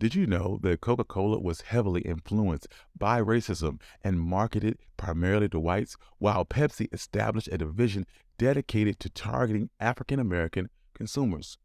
Did you know that Coca-Cola was heavily influenced by racism and marketed primarily to whites, while Pepsi established a division dedicated to targeting African American consumers?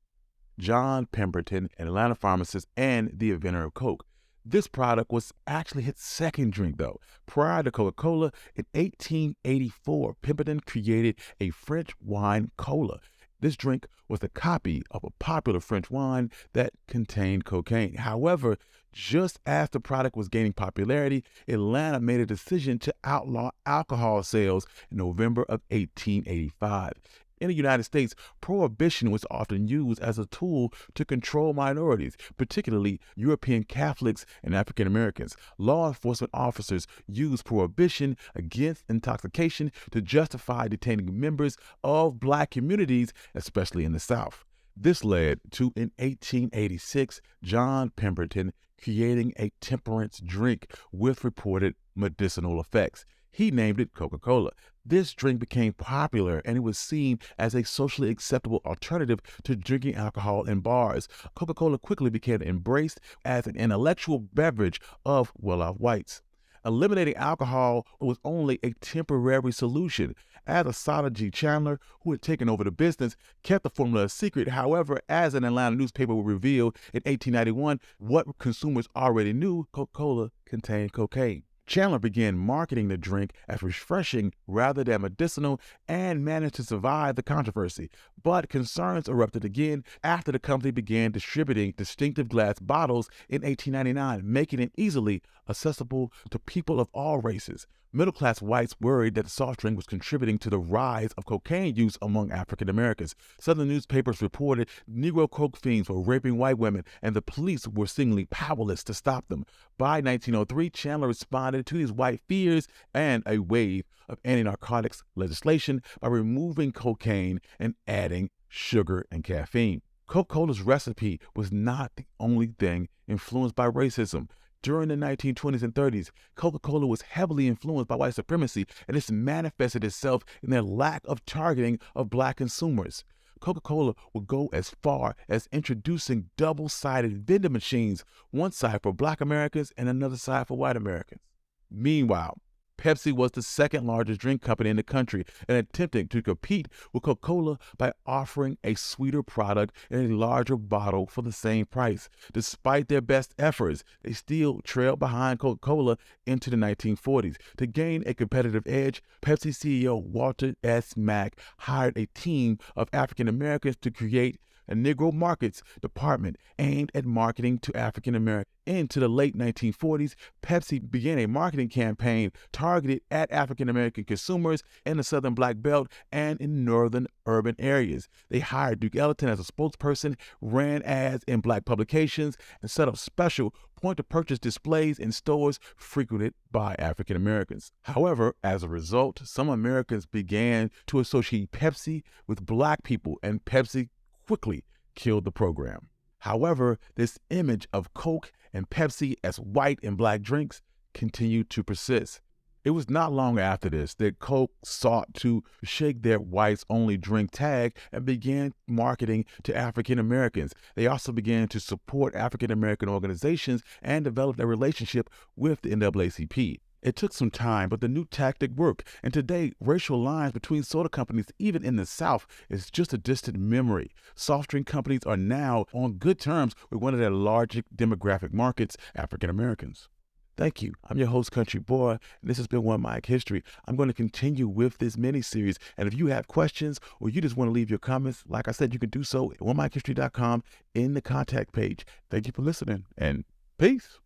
John Pemberton, an Atlanta pharmacist and the inventor of Coke. This product was actually his second drink, though. Prior to Coca-Cola, in 1884, Pemberton created a French wine cola. This drink was a copy of a popular French wine that contained cocaine. However, just as the product was gaining popularity, Atlanta made a decision to outlaw alcohol sales in November of 1885. In the United States, prohibition was often used as a tool to control minorities, particularly European Catholics and African Americans. Law enforcement officers used prohibition against intoxication to justify detaining members of Black communities, especially in the South. This led to, in 1886, John Pemberton creating a temperance drink with reported medicinal effects. He named it Coca-Cola. This drink became popular and it was seen as a socially acceptable alternative to drinking alcohol in bars. Coca-Cola quickly became embraced as an intellectual beverage of well-off whites. Eliminating alcohol was only a temporary solution, as Asada G. Chandler, who had taken over the business, kept the formula a secret. However, as an Atlanta newspaper would reveal in 1891, what consumers already knew, Coca-Cola contained cocaine. Chandler began marketing the drink as refreshing rather than medicinal and managed to survive the controversy. But concerns erupted again after the company began distributing distinctive glass bottles in 1899, making it easily accessible to people of all races. Middle-class whites worried that the soft drink was contributing to the rise of cocaine use among African Americans. Southern newspapers reported Negro coke fiends were raping white women, and the police were seemingly powerless to stop them. By 1903, Chandler responded to these white fears and a wave of anti-narcotics legislation by removing cocaine and adding sugar and caffeine. Coca-Cola's recipe was not the only thing influenced by racism. During the 1920s and 30s, Coca-Cola was heavily influenced by white supremacy, and this manifested itself in their lack of targeting of Black consumers. Coca-Cola would go as far as introducing double-sided vending machines, one side for Black Americans and another side for white Americans. Meanwhile, Pepsi was the second largest drink company in the country and attempting to compete with Coca-Cola by offering a sweeter product in a larger bottle for the same price. Despite their best efforts, they still trailed behind Coca-Cola into the 1940s. To gain a competitive edge, Pepsi CEO Walter S. Mack hired a team of African Americans to create a Negro Markets department aimed at marketing to African Americans. Into the late 1940s, Pepsi began a marketing campaign targeted at African American consumers in the Southern Black Belt and in northern urban areas. They hired Duke Ellington as a spokesperson, ran ads in Black publications, and set up special point-of-purchase displays in stores frequented by African Americans. However, as a result, some Americans began to associate Pepsi with Black people, and Pepsi quickly killed the program. However, this image of Coke and Pepsi as white and Black drinks continued to persist. It was not long after this that Coke sought to shake their whites-only drink tag and began marketing to African Americans. They also began to support African American organizations and developed a relationship with the NAACP. It took some time, but the new tactic worked, and today, racial lines between soda companies, even in the South, is just a distant memory. Soft drink companies are now on good terms with one of their largest demographic markets, African Americans. Thank you. I'm your host, Country Boy, and this has been One Mic History. I'm going to continue with this mini-series, and if you have questions or you just want to leave your comments, like I said, you can do so at onemichistory.com in the contact page. Thank you for listening, and peace.